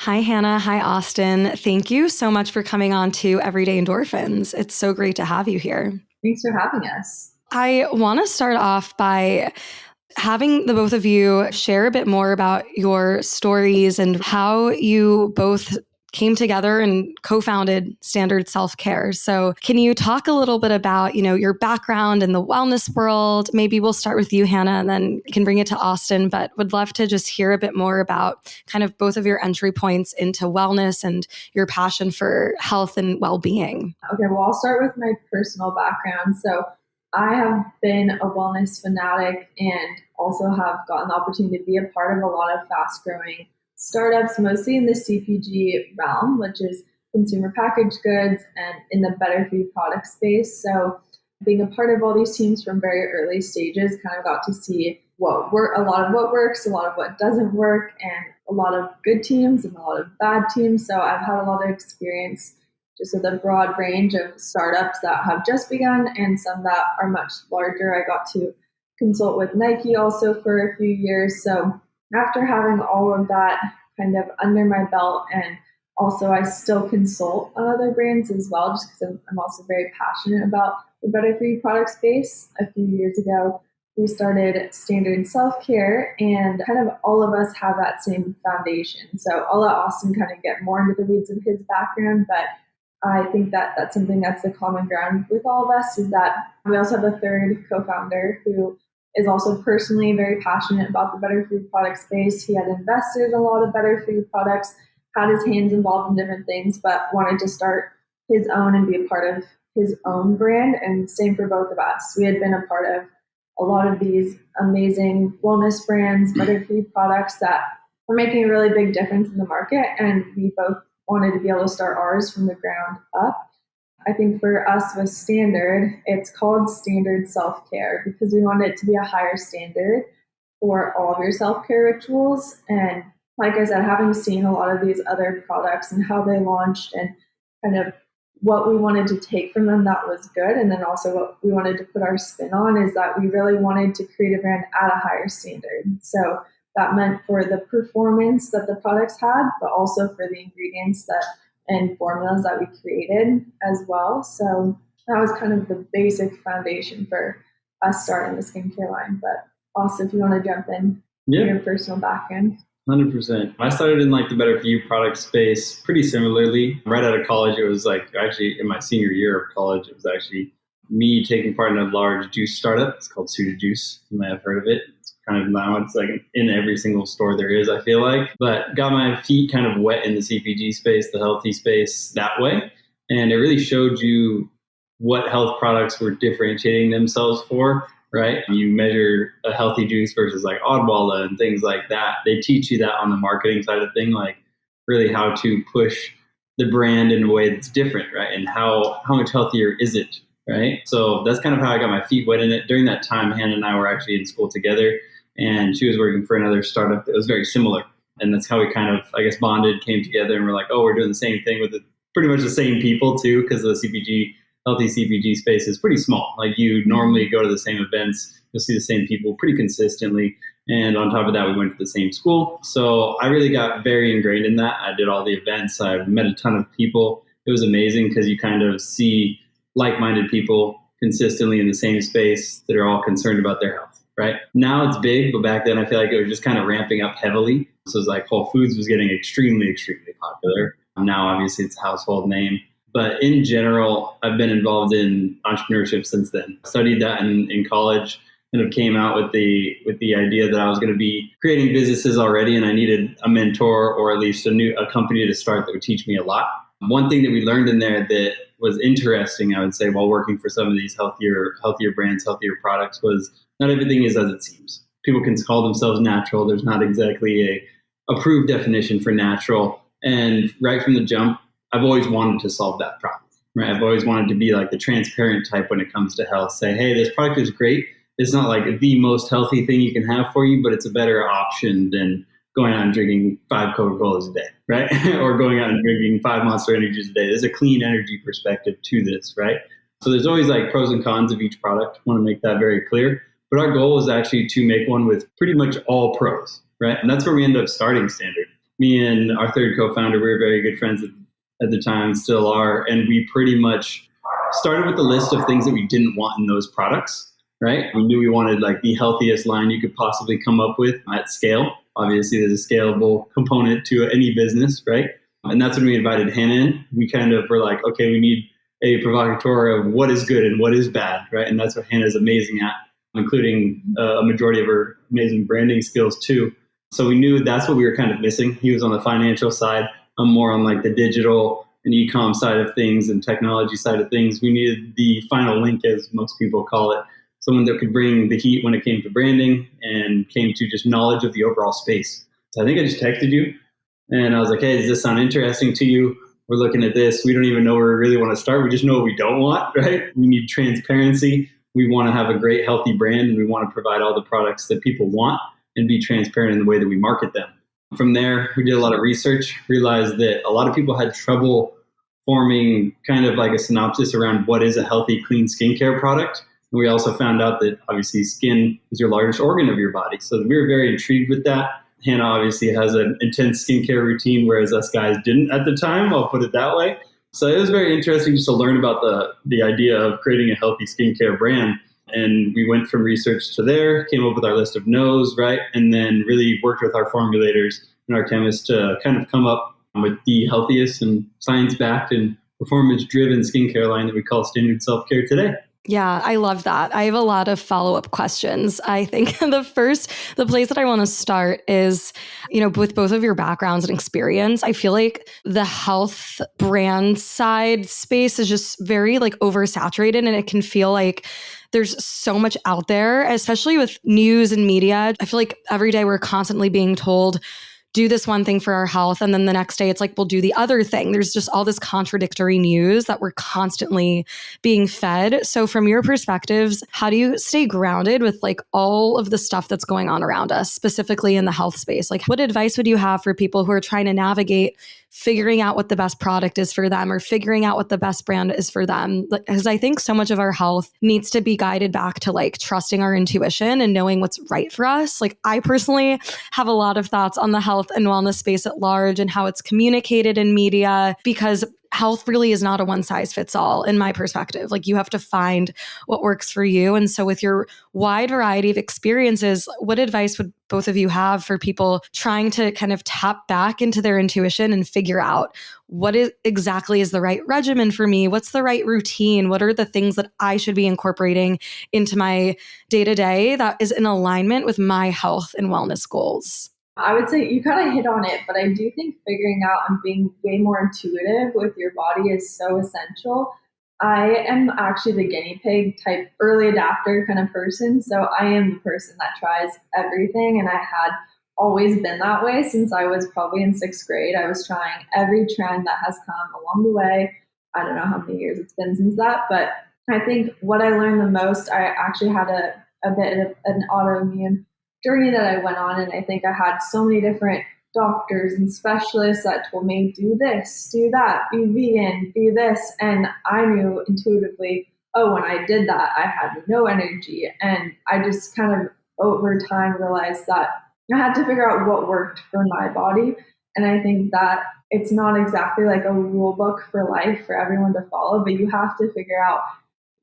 Hi, Hannah. Hi, Austin. Thank you so much for coming on to Everyday Endorphins. It's so great to have you here. Thanks for having us. I want to start off by having the both of you share a bit more about your stories and how you both came together and co-founded Standard Self-Care. So can you talk a little bit about, your background in the wellness world? Maybe we'll start with you, Hannah, and then you can bring it to Austin, but would love to just hear a bit more about kind of both of your entry points into wellness and your passion for health and well-being. Okay, well, I'll start with my personal background. So I have been a wellness fanatic and also have gotten the opportunity to be a part of a lot of fast-growing startups, mostly in the CPG realm, which is consumer packaged goods, and in the better for you product space. So being a part of all these teams from very early stages, kind of got to see a lot of what works, a lot of what doesn't work, and a lot of good teams and a lot of bad teams. So I've had a lot of experience just with a broad range of startups that have just begun and some that are much larger. I got to consult with Nike also for a few years. So after having all of that kind of under my belt, and also I still consult on other brands as well, just because I'm also very passionate about the better for you product space. A few years ago, we started Standard Self-Care, and kind of all of us have that same foundation. So I'll let Austin kind of get more into the weeds of his background, but I think that that's something that's the common ground with all of us, is that we also have a third co-founder who is also personally very passionate about the better food product space. He had invested in a lot of better food products, had his hands involved in different things, but wanted to start his own and be a part of his own brand. And same for both of us. We had been a part of a lot of these amazing wellness brands, better food products that were making a really big difference in the market. And we both wanted to be able to start ours from the ground up. I think for us with Standard, it's called Standard Self-Care because we wanted it to be a higher standard for all of your self-care rituals. And like I said, having seen a lot of these other products and how they launched and kind of what we wanted to take from them that was good, and then also what we wanted to put our spin on, is that we really wanted to create a brand at a higher standard. So that meant for the performance that the products had, but also for the ingredients and formulas that we created as well. So that was kind of the basic foundation for us starting the skincare line. But also, if you want to jump in your personal background. 100%. I started in the better for you product space pretty similarly. Right out of college, it was actually in my senior year of college, it was actually me taking part in a large juice startup. It's called Suda Juice. You may have heard of it. Kind of now it's in every single store there is, I feel like. But got my feet kind of wet in the CPG space, the healthy space that way. And it really showed you what health products were differentiating themselves for, right? You measure a healthy juice versus Odwalla and things like that. They teach you that on the marketing side of things, really how to push the brand in a way that's different, right? And how much healthier is it, right? So that's kind of how I got my feet wet in it. During that time, Hannah and I were actually in school together, and she was working for another startup that was very similar. And that's how we kind of, bonded, came together, and we're like, oh, we're doing the same thing with pretty much the same people too, because the healthy CPG space is pretty small. You normally go to the same events, you'll see the same people pretty consistently. And on top of that, we went to the same school. So I really got very ingrained in that. I did all the events. I met a ton of people. It was amazing because you kind of see like-minded people consistently in the same space that are all concerned about their health. Right now it's big, but back then I feel like it was just kind of ramping up heavily. So it was Whole Foods was getting extremely, extremely popular. Now, obviously, it's a household name. But in general, I've been involved in entrepreneurship since then. I studied that in college, and have came out with the idea that I was going to be creating businesses already, and I needed a mentor or at least a company to start that would teach me a lot. One thing that we learned in there that was interesting, I would say, while working for some of these healthier brands, healthier products, was not everything is as it seems. People can call themselves natural. There's not exactly a approved definition for natural. And right from the jump, I've always wanted to solve that problem. Right? I've always wanted to be the transparent type when it comes to health. Say, hey, this product is great. It's not the most healthy thing you can have for you, but it's a better option than going out and drinking 5 Coca-Colas a day, right? Or going out and drinking 5 Monster Energies a day. There's a clean energy perspective to this, right? So there's always pros and cons of each product. I want to make that very clear. But our goal was actually to make one with pretty much all pros, right? And that's where we ended up starting Standard. Me and our third co-founder, we were very good friends at the time, still are, and we pretty much started with a list of things that we didn't want in those products, right? We knew we wanted like the healthiest line you could possibly come up with at scale. Obviously, there's a scalable component to any business, right? And that's when we invited Hannah in. We kind of were like, okay, we need a provocateur of what is good and what is bad, right? And that's what Hannah is amazing at, including a majority of her amazing branding skills too. So we knew that's what we were kind of missing. He was on the financial side. I'm more on like the digital and e-com side of things and technology side of things. We needed the final link, as most people call it, someone that could bring the heat when it came to branding and came to just knowledge of the overall space. So I think I just texted you and I was like, hey, does this sound interesting to you? We're looking at this. We don't even know where we really want to start. We just know what we don't want, right? We need transparency. We want to have a great, healthy brand, and we want to provide all the products that people want and be transparent in the way that we market them. From there, we did a lot of research, realized that a lot of people had trouble forming kind of like a synopsis around what is a healthy, clean skincare product. And we also found out that obviously skin is your largest organ of your body. So we were very intrigued with that. Hannah obviously has an intense skincare routine, whereas us guys didn't at the time. I'll put it that way. So it was very interesting just to learn about the idea of creating a healthy skincare brand. And we went from research to there, came up with our list of no's, right? And then really worked with our formulators and our chemists to kind of come up with the healthiest and science-backed and performance-driven skincare line that we call Standard Self-Care today. Yeah, I love that. I have a lot of follow-up questions. I think the place that I want to start is, with both of your backgrounds and experience, I feel like the health brand side space is just very like oversaturated, and it can feel like there's so much out there, especially with news and media. I feel like every day we're constantly being told, do this one thing for our health. And then the next day it's like, we'll do the other thing. There's just all this contradictory news that we're constantly being fed. So from your perspectives, how do you stay grounded with like all of the stuff that's going on around us, specifically in the health space? Like what advice would you have for people who are trying to navigate figuring out what the best product is for them or figuring out what the best brand is for them? Because I think so much of our health needs to be guided back to like trusting our intuition and knowing what's right for us. Like I personally have a lot of thoughts on the health and wellness space at large and how it's communicated in media, because health really is not a one size fits all in my perspective. Like you have to find what works for you. And so with your wide variety of experiences, what advice would both of you have for people trying to kind of tap back into their intuition and figure out what exactly is the right regimen for me? What's the right routine? What are the things that I should be incorporating into my day-to-day that is in alignment with my health and wellness goals? I would say you kind of hit on it, but I do think figuring out and being way more intuitive with your body is so essential. I am actually the guinea pig type early adapter kind of person. So I am the person that tries everything. And I had always been that way since I was probably in sixth grade. I was trying every trend that has come along the way. I don't know how many years it's been since that, but I think what I learned the most, I actually had a bit of an autoimmune journey that I went on. And I think I had so many different doctors and specialists that told me, do this, do that, be vegan, do this. And I knew intuitively, oh, when I did that, I had no energy. And I just kind of over time realized that I had to figure out what worked for my body. And I think that it's not exactly like a rule book for life for everyone to follow, but you have to figure out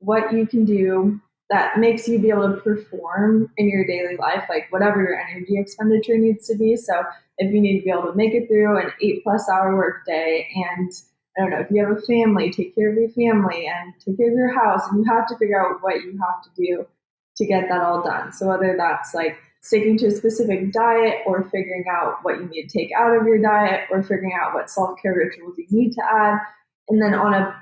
what you can do that makes you be able to perform in your daily life, like whatever your energy expenditure needs to be. So if you need to be able to make it through an 8+ hour work day, and I don't know, if you have a family, take care of your family and take care of your house, and you have to figure out what you have to do to get that all done. So whether that's like sticking to a specific diet or figuring out what you need to take out of your diet or figuring out what self-care rituals you need to add. And then on a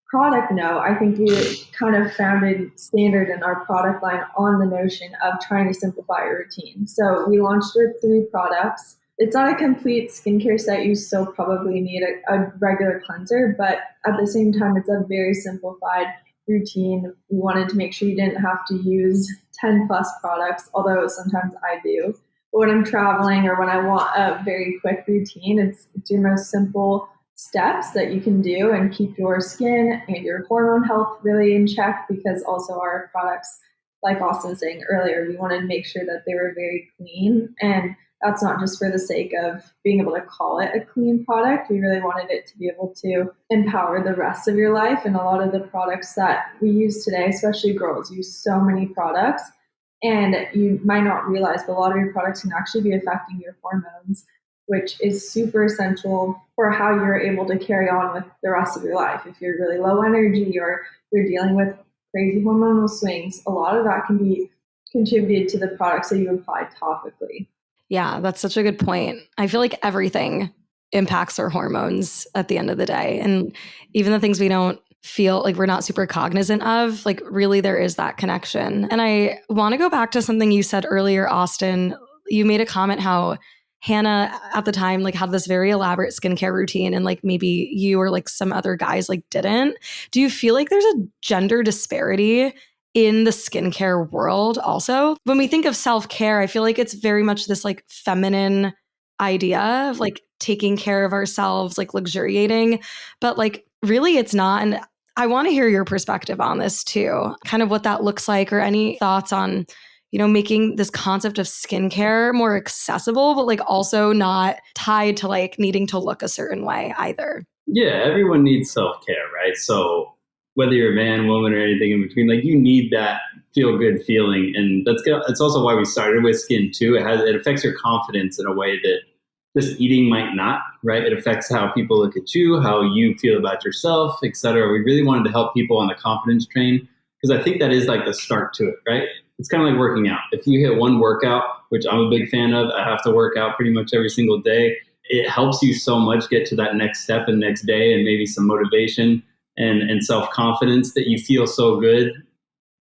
product note, I think we kind of founded Standard in our product line on the notion of trying to simplify your routine. So we launched with 3 products. It's not a complete skincare set. You still probably need a regular cleanser, but at the same time, it's a very simplified routine. We wanted to make sure you didn't have to use 10+ products, although sometimes I do. But when I'm traveling or when I want a very quick routine, it's your most simple steps that you can do and keep your skin and your hormone health really in check, because also our products, like Austin was saying earlier, we wanted to make sure that they were very clean. And that's not just for the sake of being able to call it a clean product. We really wanted it to be able to empower the rest of your life. And a lot of the products that we use today, especially girls, use so many products. And you might not realize, but a lot of your products can actually be affecting your hormones, which is super essential for how you're able to carry on with the rest of your life. If you're really low energy or you're dealing with crazy hormonal swings, a lot of that can be contributed to the products that you apply topically. Yeah, that's such a good point. I feel like everything impacts our hormones at the end of the day. And even the things we don't feel like we're not super cognizant of, like really there is that connection. And I want to go back to something you said earlier, Austin. You made a comment how Hannah at the time like had this very elaborate skincare routine and like maybe you or like some other guys like didn't. Do you feel like there's a gender disparity in the skincare world also? When we think of self-care, I feel like it's very much this like feminine idea of like taking care of ourselves, like luxuriating, but like really it's not. And I want to hear your perspective on this too, kind of what that looks like or any thoughts on, you know, making this concept of skincare more accessible, but like also not tied to like needing to look a certain way either. Yeah, everyone needs self-care, right? So whether you're a man, woman, or anything in between, like you need that feel good feeling. And that's also why we started with skin too. It affects your confidence in a way that just eating might not, right? It affects how people look at you, how you feel about yourself, et cetera. We really wanted to help people on the confidence train because I think that is like the start to it, right? It's kind of like working out. If you hit one workout, which I'm a big fan of, I have to work out pretty much every single day. It helps you so much get to that next step and next day and maybe some motivation and self-confidence that you feel so good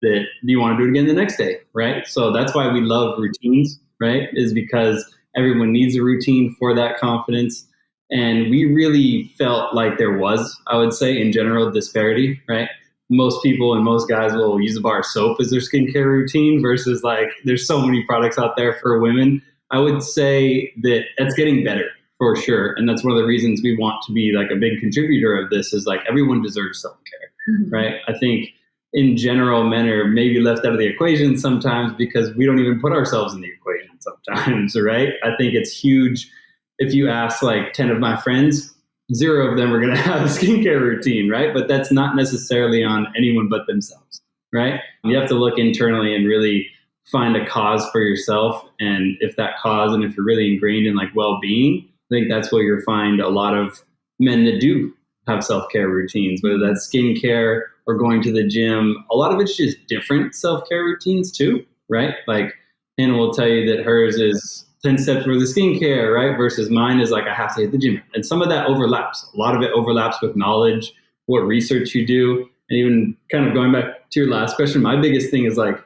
that you want to do it again the next day, right? So that's why we love routines, right? Is because everyone needs a routine for that confidence. And we really felt like there was, I would say, in general, disparity, right? Most people and most guys will use a bar of soap as their skincare routine versus like there's so many products out there for women. I would say that that's getting better for sure. And that's one of the reasons we want to be like a big contributor of this is like everyone deserves self-care, right? I think in general, men are maybe left out of the equation sometimes because we don't even put ourselves in the equation sometimes, right? I think it's huge. If you ask like 10 of my friends, 0 of them are going to have a skincare routine, right? But that's not necessarily on anyone but themselves, right? You have to look internally and really find a cause for yourself. And if that cause, and if you're really ingrained in like well-being, I think that's where you'll find a lot of men that do have self-care routines, whether that's skincare or going to the gym. A lot of it's just different self-care routines too, right? Like Hannah will tell you that hers is 10 steps for the skincare, right? Versus mine is like, I have to hit the gym. And some of that overlaps. A lot of it overlaps with knowledge, what research you do. And even kind of going back to your last question, my biggest thing is like,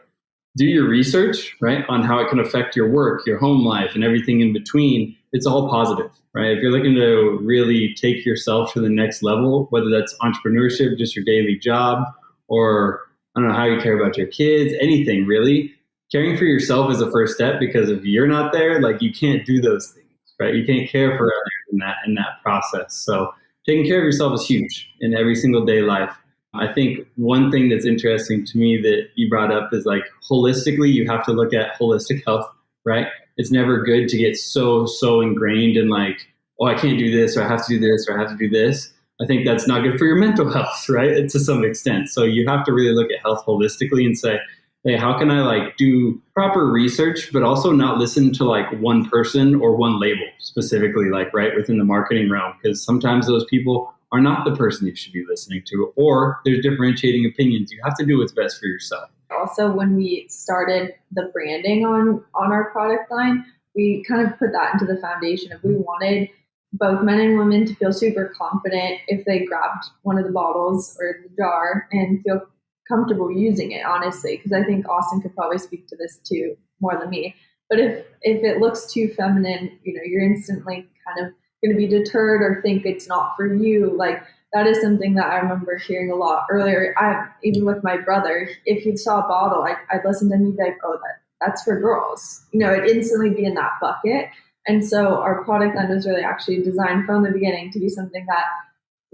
do your research, right? On how it can affect your work, your home life, and everything in between. It's all positive, right? If you're looking to really take yourself to the next level, whether that's entrepreneurship, just your daily job, or I don't know how you care about your kids, anything really, caring for yourself is the first step because if you're not there, like you can't do those things, right? You can't care for others in that process. So taking care of yourself is huge in every single day life. I think one thing that's interesting to me that you brought up is like holistically, you have to look at holistic health, right? It's never good to get so ingrained in like, oh, I can't do this, or I have to do this, or I have to do this. I think that's not good for your mental health, right? To some extent. So you have to really look at health holistically and say, hey, how can I like do proper research, but also not listen to like one person or one label specifically, like right within the marketing realm? Because sometimes those people are not the person you should be listening to, or there's differentiating opinions. You have to do what's best for yourself. Also, when we started the branding on our product line, we kind of put that into the foundation of we wanted both men and women to feel super confident if they grabbed one of the bottles or the jar and feel comfortable using it, honestly, because I think Austin could probably speak to this too more than me. But if it looks too feminine, you know, you're instantly kind of going to be deterred or think it's not for you. Like that is something that I remember hearing a lot earlier. Even with my brother, if he saw a bottle, I'd listen to him and be like, oh, that's for girls. You know, it'd instantly be in that bucket. And so our product line was really actually designed from the beginning to be something that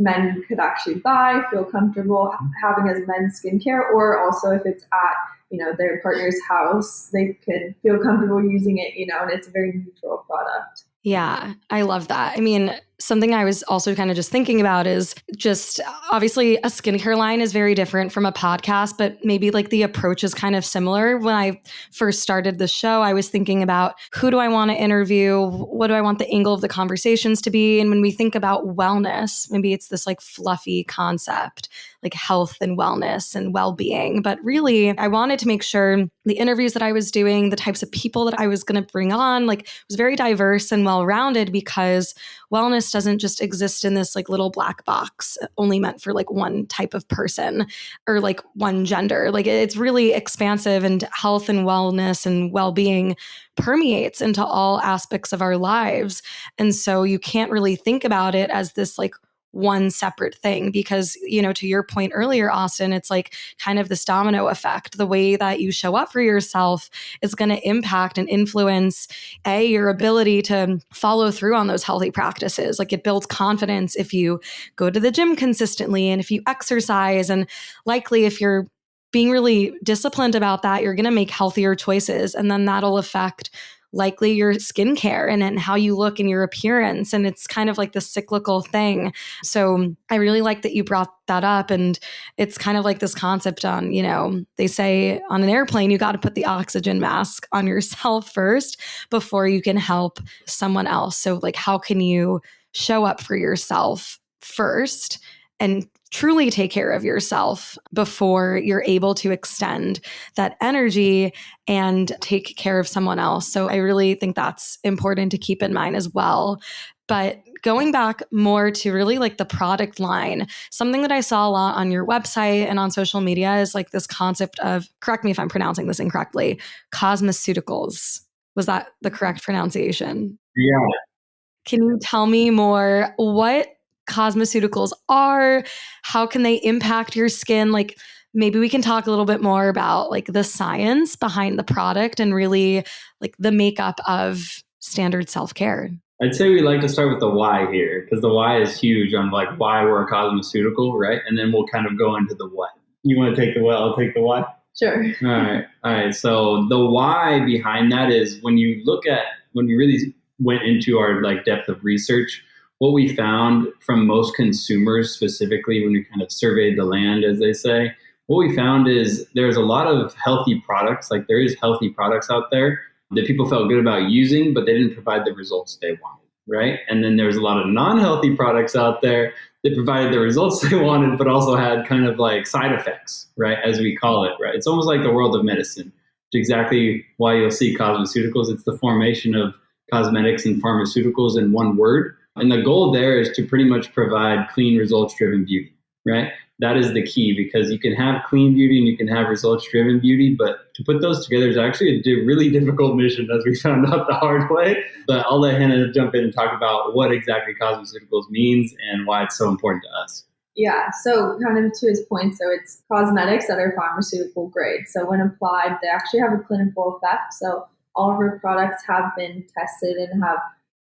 men could actually buy, feel comfortable having as men's skincare, or also if it's at, their partner's house, they could feel comfortable using it, and it's a very neutral product. Yeah, I love that. I mean, something I was also kind of just thinking about is just obviously a skincare line is very different from a podcast, but maybe like the approach is kind of similar. When I first started the show, I was thinking about who do I want to interview? What do I want the angle of the conversations to be? And when we think about wellness, maybe it's this like fluffy concept, like health and wellness and well-being. But really, I wanted to make sure the interviews that I was doing, the types of people that I was going to bring on, like was very diverse and well-rounded, because wellness doesn't just exist in this like little black box only meant for like one type of person or like one gender. Like it's really expansive, and health and wellness and well-being permeates into all aspects of our lives. And so you can't really think about it as this like one separate thing, because, to your point earlier, Austin, it's like kind of this domino effect. The way that you show up for yourself is going to impact and influence your ability to follow through on those healthy practices. Like it builds confidence if you go to the gym consistently and if you exercise, and likely if you're being really disciplined about that, you're going to make healthier choices, and then that'll affect likely your skincare and how you look and your appearance. And it's kind of like this cyclical thing. So I really like that you brought that up. And it's kind of like this concept on, they say on an airplane, you got to put the oxygen mask on yourself first before you can help someone else. So like, how can you show up for yourself first and truly take care of yourself before you're able to extend that energy and take care of someone else? So I really think that's important to keep in mind as well. But going back more to really like the product line, something that I saw a lot on your website and on social media is like this concept of, correct me if I'm pronouncing this incorrectly, cosmeceuticals. Was that the correct pronunciation? Yeah. Can you tell me more what cosmeceuticals are? How can they impact your skin? Like maybe we can talk a little bit more about like the science behind the product and really like the makeup of standard self-care. I'd say we like to start with the why here, because the why is huge on like why we're a cosmeceutical, right? And then we'll kind of go into the what. You want to take the what? I'll take the why. Sure. All right. So the why behind that is when we really went into our like depth of research, what we found from most consumers, specifically when we kind of surveyed the land, as they say, what we found is there's a lot of healthy products, like there is healthy products out there that people felt good about using, but they didn't provide the results they wanted, right? And then there's a lot of non-healthy products out there that provided the results they wanted, but also had kind of like side effects, right? As we call it, right? It's almost like the world of medicine. It's exactly why you'll see cosmeceuticals. It's the formation of cosmetics and pharmaceuticals in one word. And the goal there is to pretty much provide clean, results-driven beauty, right? That is the key, because you can have clean beauty and you can have results-driven beauty, but to put those together is actually a really difficult mission, as we found out the hard way. But I'll let Hannah jump in and talk about what exactly cosmeceuticals means and why it's so important to us. Yeah, so kind of to his point, so it's cosmetics that are pharmaceutical grade. So when applied, they actually have a clinical effect. So all of our products have been tested and have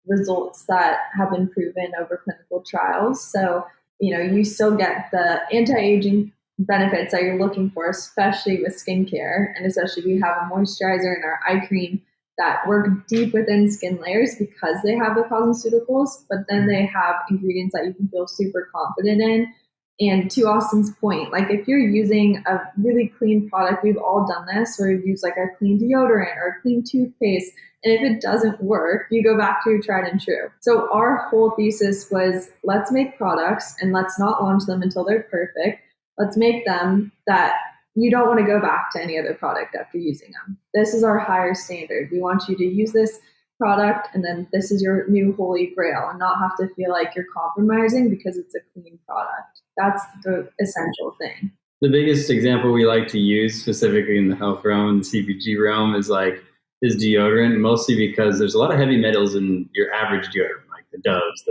results that have been proven over clinical trials. So, you still get the anti-aging benefits that you're looking for, especially with skincare. And especially we have a moisturizer in our eye cream that work deep within skin layers because they have the cosmeceuticals, but then they have ingredients that you can feel super confident in. And to Austin's point, like if you're using a really clean product, we've all done this, where you use like a clean deodorant or a clean toothpaste, and if it doesn't work, you go back to your tried and true. So our whole thesis was, let's make products and let's not launch them until they're perfect. Let's make them that you don't want to go back to any other product after using them. This is our higher standard. We want you to use this product, and then this is your new holy grail, and not have to feel like you're compromising because it's a clean product. That's the essential thing. The biggest example we like to use, specifically in the health realm and the CPG realm, is deodorant, mostly because there's a lot of heavy metals in your average deodorant, like the Doves.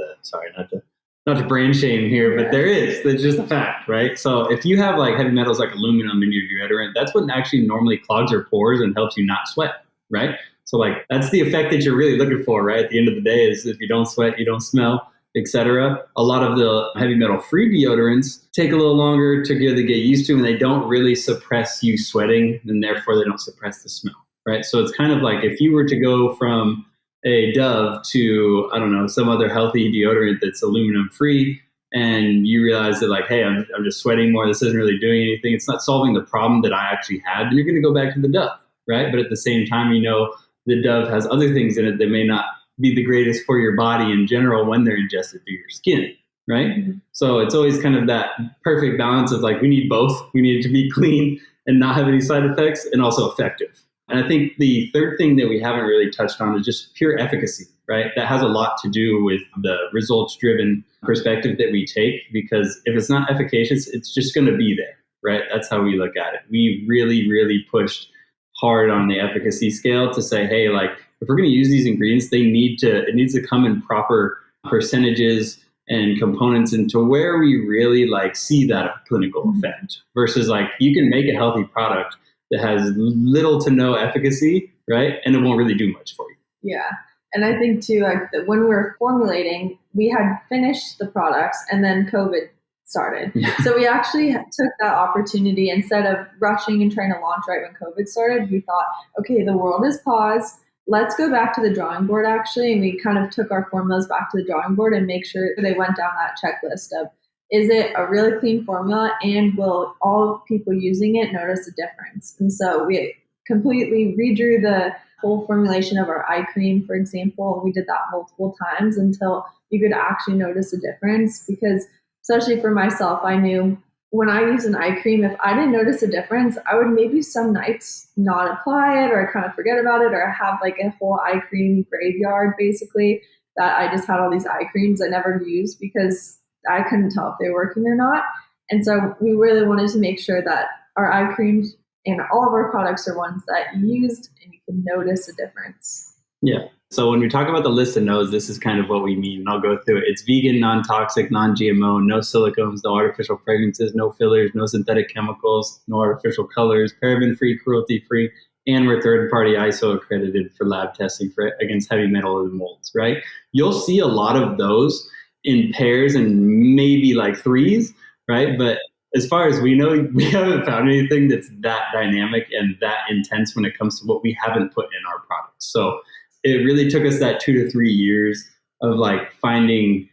Not to brand shame here, but there is. That's just a fact, right? So if you have like heavy metals like aluminum in your deodorant, that's what actually normally clogs your pores and helps you not sweat, right? So like that's the effect that you're really looking for, right? At the end of the day, is if you don't sweat, you don't smell. etc. A lot of the heavy metal free deodorants take a little longer to get used to, and they don't really suppress you sweating, and therefore they don't suppress the smell, right? So it's kind of like if you were to go from a Dove to, I don't know, some other healthy deodorant that's aluminum free, and you realize that like, hey, I'm just sweating more, this isn't really doing anything, it's not solving the problem that I actually had, then you're going to go back to the Dove, right? But at the same time, the Dove has other things in it that may not be the greatest for your body in general when they're ingested through your skin, right? Mm-hmm. So it's always kind of that perfect balance of like, we need both. We need it to be clean and not have any side effects, and also effective. And I think the third thing that we haven't really touched on is just pure efficacy, right? That has a lot to do with the results-driven perspective that we take, because if it's not efficacious, it's just going to be there, right? That's how we look at it. We really, really pushed hard on the efficacy scale to say, hey, like, if we're going to use these ingredients, it needs to come in proper percentages and components into where we really like see that clinical effect, versus like you can make a healthy product that has little to no efficacy, right? And it won't really do much for you. Yeah. And I think too, like when we were formulating, we had finished the products and then COVID started. So we actually took that opportunity. Instead of rushing and trying to launch right when COVID started, we thought, okay, the world is paused. Let's go back to the drawing board actually. And we kind of took our formulas back to the drawing board and make sure they went down that checklist of, is it a really clean formula, and will all people using it notice a difference? And so we completely redrew the whole formulation of our eye cream, for example. We did that multiple times until you could actually notice a difference, because especially for myself, I knew when I use an eye cream, if I didn't notice a difference, I would maybe some nights not apply it, or I kind of forget about it, or have like a whole eye cream graveyard basically, that I just had all these eye creams I never used because I couldn't tell if they were working or not. And so we really wanted to make sure that our eye creams and all of our products are ones that you used and you can notice a difference. Yeah. So when we talk about the list of no's, this is kind of what we mean. And I'll go through it. It's vegan, non-toxic, non-GMO, no silicones, no artificial fragrances, no fillers, no synthetic chemicals, no artificial colors, paraben-free, cruelty-free, and we're third-party ISO accredited for lab testing against heavy metal and molds, right? You'll see a lot of those in pairs and maybe like threes, right? But as far as we know, we haven't found anything that's that dynamic and that intense when it comes to what we haven't put in our products. So it really took us that 2 to 3 years of like finding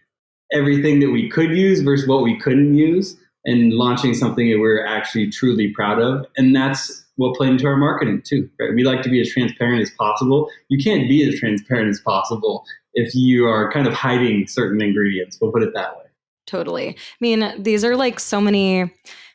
everything that we could use versus what we couldn't use, and launching something that we're actually truly proud of. And that's what played into our marketing too, right? We like to be as transparent as possible. You can't be as transparent as possible if you are kind of hiding certain ingredients. We'll put it that way. Totally. I mean, these are like so many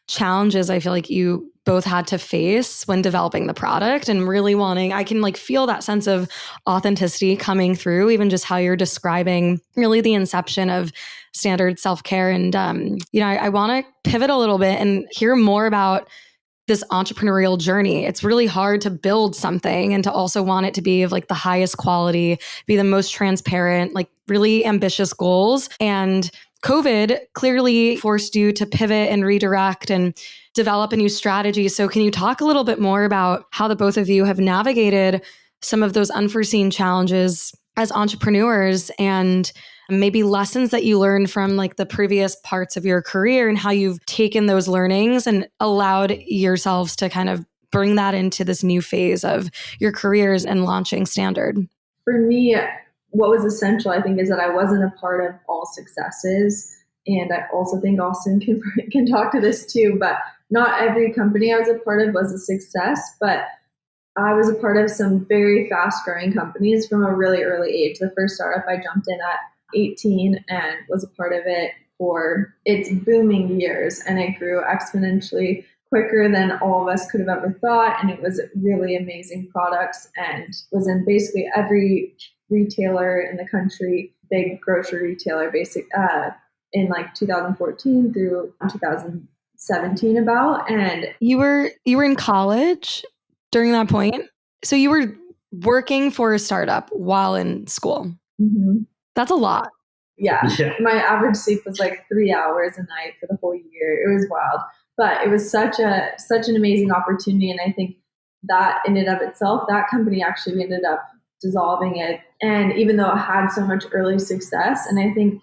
challenges I feel like you both had to face when developing the product, and really I can like feel that sense of authenticity coming through, even just how you're describing really the inception of Standard self-care. And, I want to pivot a little bit and hear more about this entrepreneurial journey. It's really hard to build something and to also want it to be of like the highest quality, be the most transparent, like really ambitious goals. And COVID clearly forced you to pivot and redirect and develop a new strategy. So can you talk a little bit more about how the both of you have navigated some of those unforeseen challenges as entrepreneurs, and maybe lessons that you learned from like the previous parts of your career, and how you've taken those learnings and allowed yourselves to kind of bring that into this new phase of your careers and launching Standard? For me, what was essential, I think, is that I wasn't a part of all successes. And I also think Austin can talk to this too, but not every company I was a part of was a success, but I was a part of some very fast growing companies from a really early age. The first startup I jumped in at 18 and was a part of it for its booming years, and it grew exponentially quicker than all of us could have ever thought. And it was really amazing products and was in basically every retailer in the country, big grocery retailer, in like 2014 through 2017 about. And you were in college during that point. So you were working for a startup while in school. Mm-hmm. That's a lot. Yeah. My average sleep was like 3 hours a night for the whole year. It was wild, but it was such an amazing opportunity. And I think that in and of itself, that company actually ended up dissolving it. And even though it had so much early success, and I think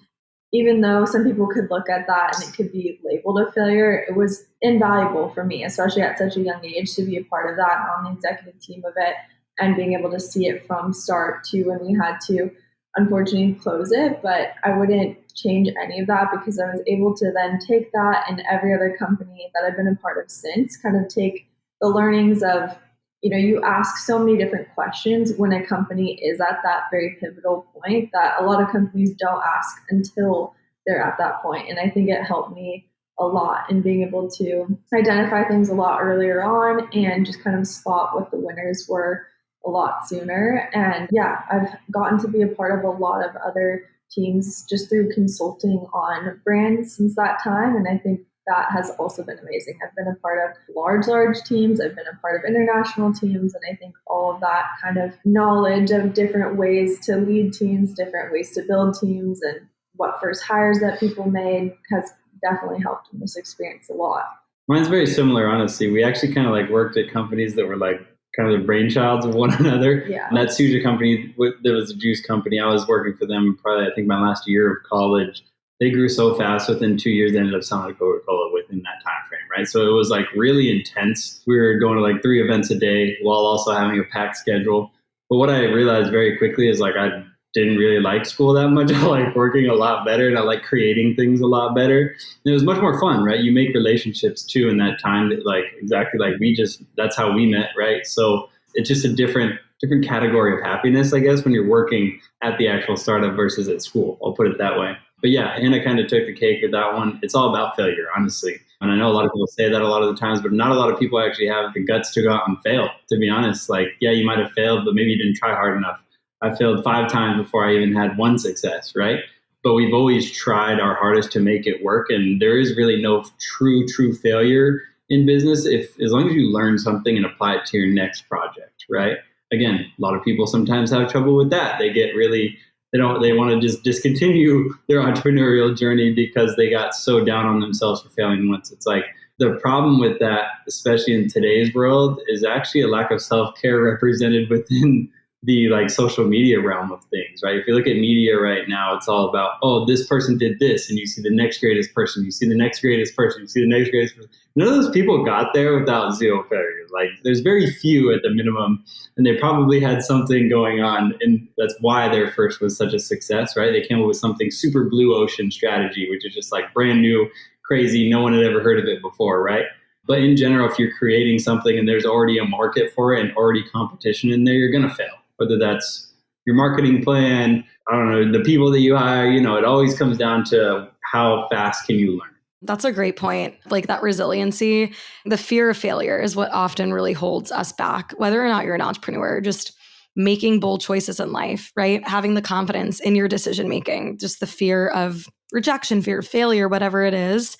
even though some people could look at that and it could be labeled a failure, it was invaluable for me, especially at such a young age, to be a part of that and on the executive team of it and being able to see it from start to when we had to unfortunately close it. But I wouldn't change any of that because I was able to then take that and every other company that I've been a part of since, kind of take the learnings of, you ask so many different questions when a company is at that very pivotal point that a lot of companies don't ask until they're at that point. And I think it helped me a lot in being able to identify things a lot earlier on and just kind of spot what the winners were a lot sooner. And yeah, I've gotten to be a part of a lot of other teams just through consulting on brands since that time. And I think that has also been amazing. I've been a part of large teams. I've been a part of international teams. And I think all of that kind of knowledge of different ways to lead teams, different ways to build teams, and what first hires that people made has definitely helped in this experience a lot. Mine's very similar, honestly. We actually kind of like worked at companies that were like kind of the brainchilds of one another. Yeah. And that Suja company, there was a juice company. I was working for them probably, I think, my last year of college. They grew so fast. Within 2 years, they ended up selling Coca-Cola within that time frame, right? So it was like really intense. We were going to like 3 events a day while also having a packed schedule. But what I realized very quickly is like I didn't really like school that much. I like working a lot better, and I like creating things a lot better. And it was much more fun, right? You make relationships too in that time that like exactly like that's how we met, right? So it's just a different category of happiness, I guess, when you're working at the actual startup versus at school. I'll put it that way. But yeah, Anna kind of took the cake with that one. It's all about failure, honestly. And I know a lot of people say that a lot of the times, but not a lot of people actually have the guts to go out and fail, to be honest. Like, yeah, you might have failed, but maybe you didn't try hard enough. I failed 5 times before I even had one success, right? But we've always tried our hardest to make it work. And there is really no true failure in business as long as you learn something and apply it to your next project, right? Again, a lot of people sometimes have trouble with that. They get really, they want to just discontinue their entrepreneurial journey because they got so down on themselves for failing once. It's like the problem with that, especially in today's world, is actually a lack of self-care represented within the like social media realm of things, right? If you look at media right now, it's all about, oh, this person did this, and you see the next greatest person, you see the next greatest person, you see the next greatest person. None of those people got there without zero failure. Like there's very few at the minimum, and they probably had something going on, and that's why their first was such a success, right? They came up with something super blue ocean strategy, which is just like brand new, crazy, no one had ever heard of it before, right? But in general, if you're creating something and there's already a market for it and already competition in there, you're going to fail. Whether that's your marketing plan, I don't know, the people that you hire, it always comes down to how fast can you learn. That's a great point. Like that resiliency, the fear of failure is what often really holds us back, whether or not you're an entrepreneur, just making bold choices in life, right? Having the confidence in your decision making, just the fear of rejection, fear of failure, whatever it is.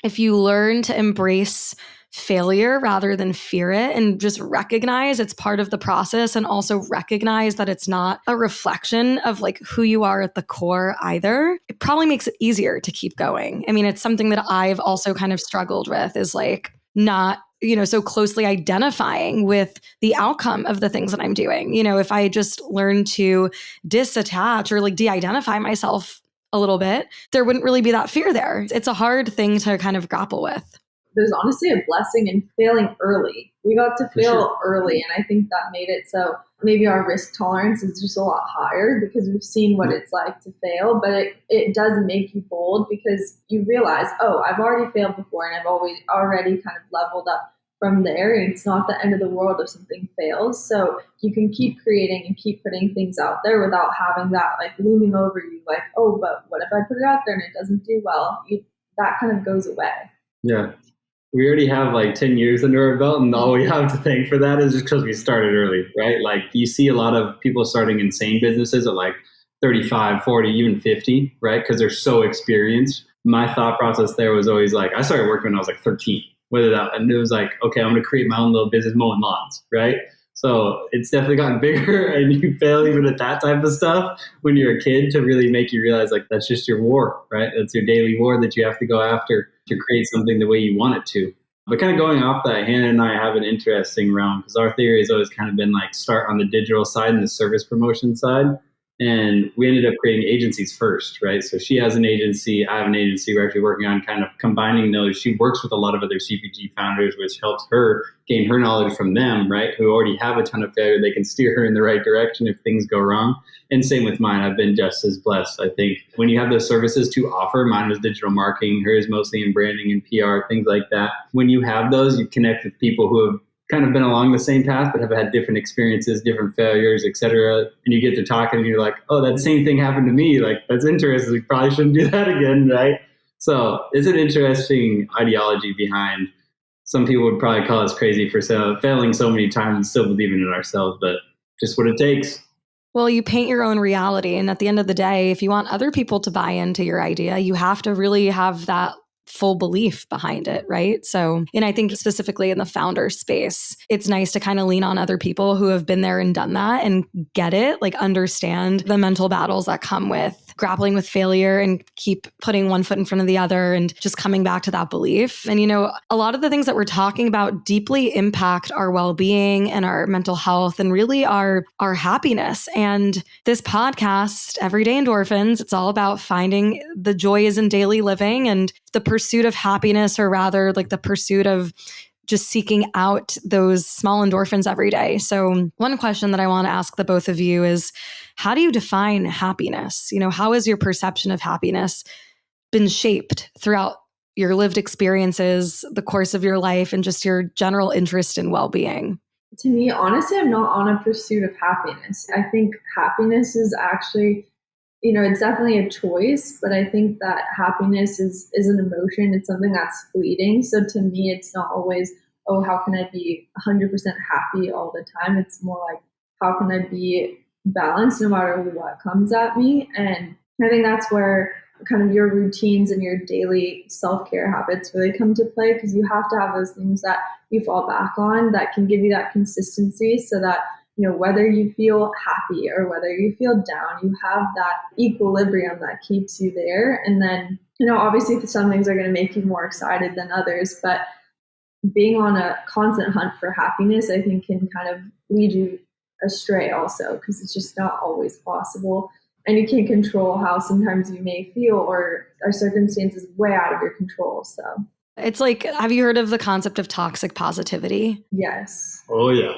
If you learn to embrace failure rather than fear it and just recognize it's part of the process and also recognize that it's not a reflection of like who you are at the core either, it probably makes it easier to keep going. I mean, it's something that I've also kind of struggled with is like not so closely identifying with the outcome of the things that I'm doing. If I just learn to disattach or like de-identify myself a little bit, there wouldn't really be that fear there. It's a hard thing to kind of grapple with. There's honestly a blessing in failing early. We got to fail early, and I think that made it so maybe our risk tolerance is just a lot higher because we've seen what it's like to fail, but it does make you bold because you realize, oh, I've already failed before and I've already kind of leveled up from there, and it's not the end of the world if something fails. So you can keep creating and keep putting things out there without having that like looming over you, like, oh, but what if I put it out there and it doesn't do well? That kind of goes away. Yeah. We already have like 10 years under our belt, and all we have to thank for that is just because we started early, right? Like you see a lot of people starting insane businesses at like 35, 40, even 50, right? Because they're so experienced. My thought process there was always like, I started working when I was like 13, and it was like, okay, I'm going to create my own little business mowing lawns, right? So it's definitely gotten bigger, and you fail even at that type of stuff when you're a kid to really make you realize like that's just your war, right? That's your daily war that you have to go after to create something the way you want it to. But kind of going off that, Hannah and I have an interesting realm because our theory has always kind of been like start on the digital side and the service promotion side. And we ended up creating agencies first, right? So she has an agency, I have an agency. We're actually working on kind of combining those. She works with a lot of other CPG founders, which helps her gain her knowledge from them, right? Who already have a ton of failure. They can steer her in the right direction if things go wrong. And same with mine. I've been just as blessed. I think when you have those services to offer, mine was digital marketing, hers mostly in branding and PR, things like that. When you have those, you connect with people who have kind of been along the same path, but have had different experiences, different failures, etc. And you get to talking and you're like, oh, that same thing happened to me. Like, that's interesting. We probably shouldn't do that again, right? So it's an interesting ideology behind. Some people would probably call us crazy for failing so many times and still believing in ourselves, but just what it takes. Well, you paint your own reality. And at the end of the day, if you want other people to buy into your idea, you have to really have that full belief behind it, right? So, and I think specifically in the founder space, it's nice to kind of lean on other people who have been there and done that and get it, like understand the mental battles that come with grappling with failure and keep putting one foot in front of the other and just coming back to that belief. And, you know, a lot of the things that we're talking about deeply impact our well-being and our mental health and really our happiness. And this podcast, Everyday Endorphins, it's all about finding the joys in daily living and the pursuit of happiness, or rather like the pursuit of just seeking out those small endorphins every day. So one question that I want to ask the both of you is, how do you define happiness? You know, how has your perception of happiness been shaped throughout your lived experiences, the course of your life, and just your general interest in well-being? To me, honestly, I'm not on a pursuit of happiness. I think happiness is actually, it's definitely a choice, but I think that happiness is an emotion. It's something that's fleeting. So to me, it's not always, oh, how can I be 100% happy all the time? It's more like, how can I be balanced no matter what comes at me? And I think that's where kind of your routines and your daily self-care habits really come to play, because you have to have those things that you fall back on that can give you that consistency, so that whether you feel happy or whether you feel down, you have that equilibrium that keeps you there. And then, obviously some things are going to make you more excited than others, but being on a constant hunt for happiness, I think, can kind of lead you astray also, because it's just not always possible. And you can't control how sometimes you may feel, or our circumstances way out of your control. So it's like, have you heard of the concept of toxic positivity? Yes. Oh, yeah.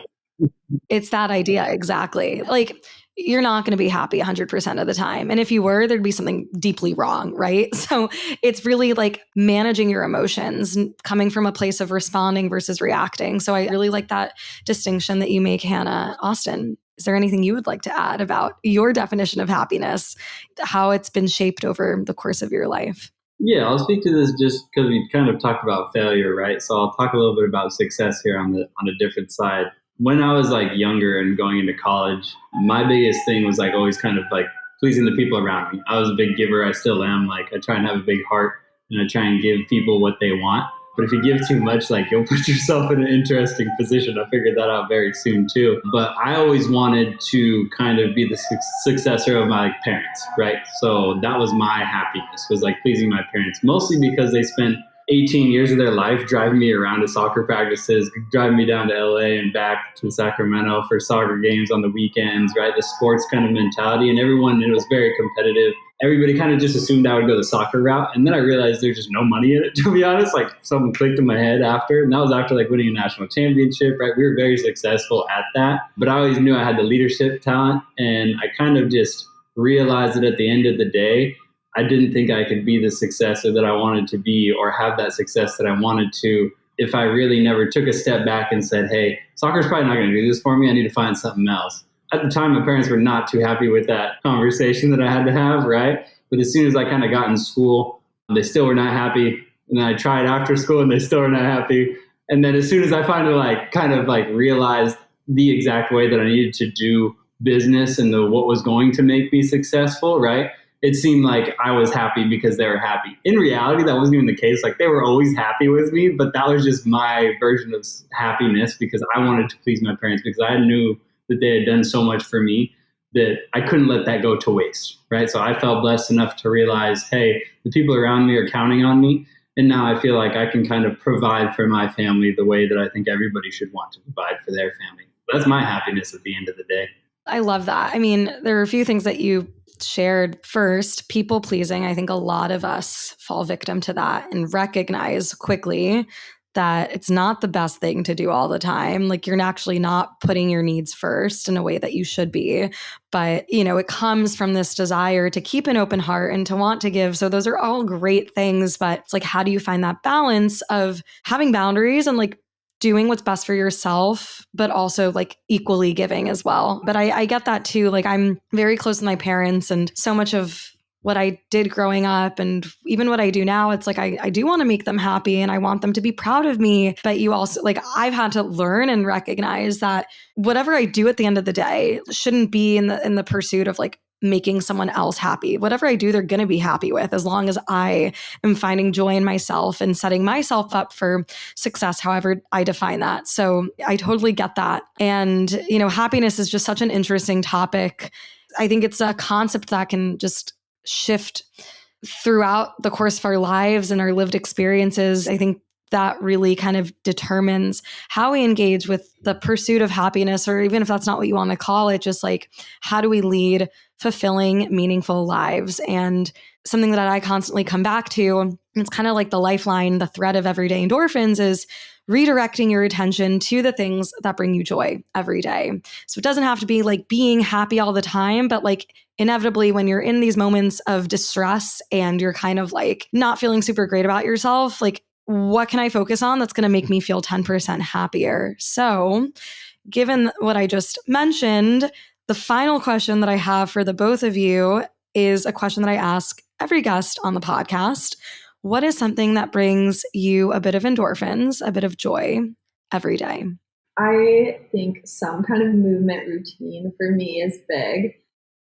It's that idea. Exactly. Like, you're not going to be happy 100% of the time. And if you were, there'd be something deeply wrong, right? So it's really like managing your emotions, coming from a place of responding versus reacting. So I really like that distinction that you make, Hannah. Austin, is there anything you would like to add about your definition of happiness, how it's been shaped over the course of your life? Yeah, I'll speak to this just because we kind of talked about failure, right? So I'll talk a little bit about success here on a different side. When I was like younger and going into college, my biggest thing was like always kind of like pleasing the people around me. I was a big giver. I still am. Like, I try and have a big heart, and I try and give people what they want. But if you give too much, like, you'll put yourself in an interesting position. I figured that out very soon too. But I always wanted to kind of be the successor of my parents, right? So that was my happiness, was like pleasing my parents, mostly because they spent 18 years of their life driving me around to soccer practices, driving me down to LA and back to Sacramento for soccer games on the weekends, right? The sports kind of mentality, and everyone, it was very competitive. Everybody kind of just assumed I would go the soccer route. And then I realized there's just no money in it, to be honest. Like, something clicked in my head after, and that was after like winning a national championship, right? We were very successful at that, but I always knew I had the leadership talent. And I kind of just realized that at the end of the day, I didn't think I could be the successor that I wanted to be, or have that success that I wanted to, if I really never took a step back and said, hey, soccer's probably not going to do this for me. I need to find something else. At the time, my parents were not too happy with that conversation that I had to have, right? But as soon as I kind of got in school, they still were not happy. And then I tried after school, and they still were not happy. And then as soon as I finally realized the exact way that I needed to do business and what was going to make me successful, right? It seemed like I was happy because they were happy. In reality, that wasn't even the case. Like, they were always happy with me, but that was just my version of happiness, because I wanted to please my parents, because I knew that they had done so much for me that I couldn't let that go to waste, right? So I felt blessed enough to realize, hey, the people around me are counting on me. And now I feel like I can kind of provide for my family the way that I think everybody should want to provide for their family. That's my happiness at the end of the day. I love that. I mean, there are a few things that you shared. First, people pleasing. I think a lot of us fall victim to that and recognize quickly that it's not the best thing to do all the time. Like you're actually not putting your needs first in a way that you should be. But, it comes from this desire to keep an open heart and to want to give. So those are all great things. But it's like, how do you find that balance of having boundaries and like doing what's best for yourself, but also like equally giving as well. But I get that too. Like I'm very close with my parents, and so much of what I did growing up and even what I do now, it's like I do want to make them happy and I want them to be proud of me. But you also like I've had to learn and recognize that whatever I do at the end of the day shouldn't be in the pursuit of like making someone else happy. Whatever I do, they're going to be happy with, as long as I am finding joy in myself and setting myself up for success, however I define that. So I totally get that. And, happiness is just such an interesting topic. I think it's a concept that can just shift throughout the course of our lives and our lived experiences. I think that really kind of determines how we engage with the pursuit of happiness, or even if that's not what you want to call it, just like how do we lead fulfilling, meaningful lives? And something that I constantly come back to, and it's kind of like the lifeline, the thread of everyday endorphins, is redirecting your attention to the things that bring you joy every day. So it doesn't have to be like being happy all the time, but like inevitably when you're in these moments of distress and you're kind of like not feeling super great about yourself, like what can I focus on that's going to make me feel 10% happier? So given what I just mentioned, the final question that I have for the both of you is a question that I ask every guest on the podcast. What is something that brings you a bit of endorphins, a bit of joy every day? I think some kind of movement routine for me is big.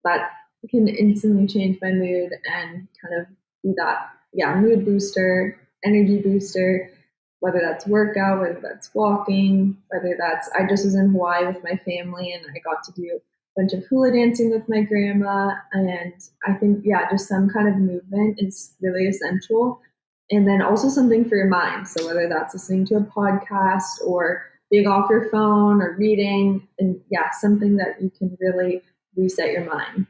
That can instantly change my mood and kind of be that, mood booster, energy booster, whether that's workout, whether that's walking, whether that's, I just was in Hawaii with my family and I got to do a bunch of hula dancing with my grandma. And I think, just some kind of movement is really essential. And then also something for your mind. So whether that's listening to a podcast or being off your phone or reading, and something that you can really reset your mind.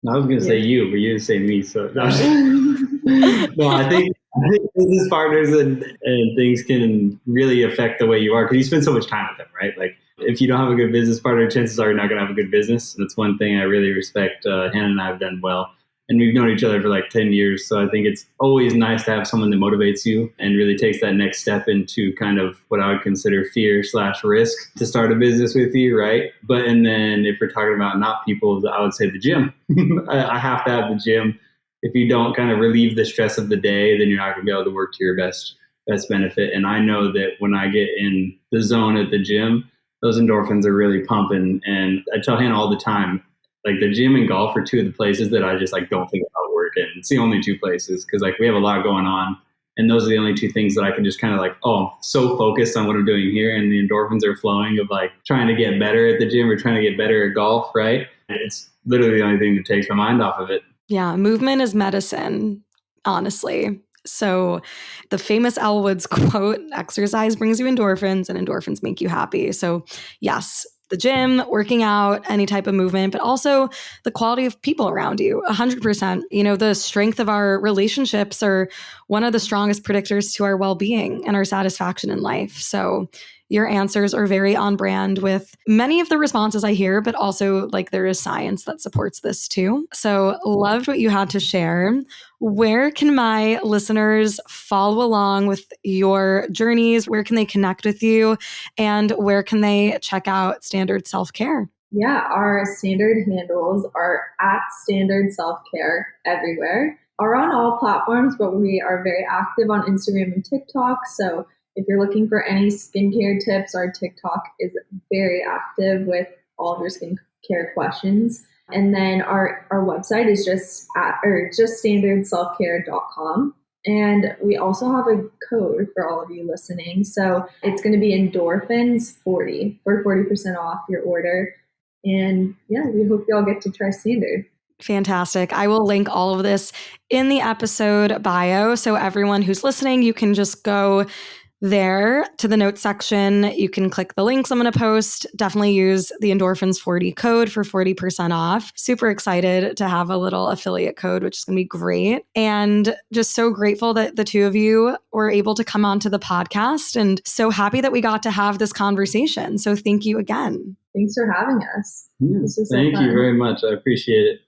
I was going to say you, but you didn't say me. So no, no, I think business partners and things can really affect the way you are because you spend so much time with them, right? Like if you don't have a good business partner, chances are you're not going to have a good business. That's one thing I really respect. Hannah and I have done well. And we've known each other for like 10 years. So I think it's always nice to have someone that motivates you and really takes that next step into kind of what I would consider fear/risk to start a business with you, right? And then if we're talking about not people, I would say the gym. I have to have the gym. If you don't kind of relieve the stress of the day, then you're not going to be able to work to your best benefit. And I know that when I get in the zone at the gym, those endorphins are really pumping. And I tell Hannah all the time, like the gym and golf are two of the places that I just like don't think about work in. It's the only two places because like we have a lot going on, and those are the only two things that I can just kind of like, I'm so focused on what I'm doing here, and the endorphins are flowing of like trying to get better at the gym or trying to get better at golf, right? It's literally the only thing that takes my mind off of it. Yeah, movement is medicine, honestly. So the famous Elle Woods quote, exercise brings you endorphins and endorphins make you happy. So yes, the gym, working out, any type of movement, but also the quality of people around you, 100%. The strength of our relationships are one of the strongest predictors to our well-being and our satisfaction in life. So your answers are very on brand with many of the responses I hear, but also like there is science that supports this too. So loved what you had to share. Where can my listeners follow along with your journeys? Where can they connect with you? And where can they check out Standard Self-Care? Yeah, our standard handles are at Standard Self-Care everywhere. Are on all platforms, but we are very active on Instagram and TikTok. So if you're looking for any skincare tips, our TikTok is very active with all of your skincare questions. And then our website is just standardselfcare.com. And we also have a code for all of you listening. So it's going to be Endorphins 40 for 40% off your order. And we hope y'all get to try Standard. Fantastic. I will link all of this in the episode bio. So everyone who's listening, you can just go there to the notes section. You can click the links I'm going to post. Definitely use the Endorphins 40 code for 40% off. Super excited to have a little affiliate code, which is going to be great. And just so grateful that the two of you were able to come onto the podcast, and so happy that we got to have this conversation. So thank you again. Thanks for having us. This was so Thank fun. you very much. I appreciate it.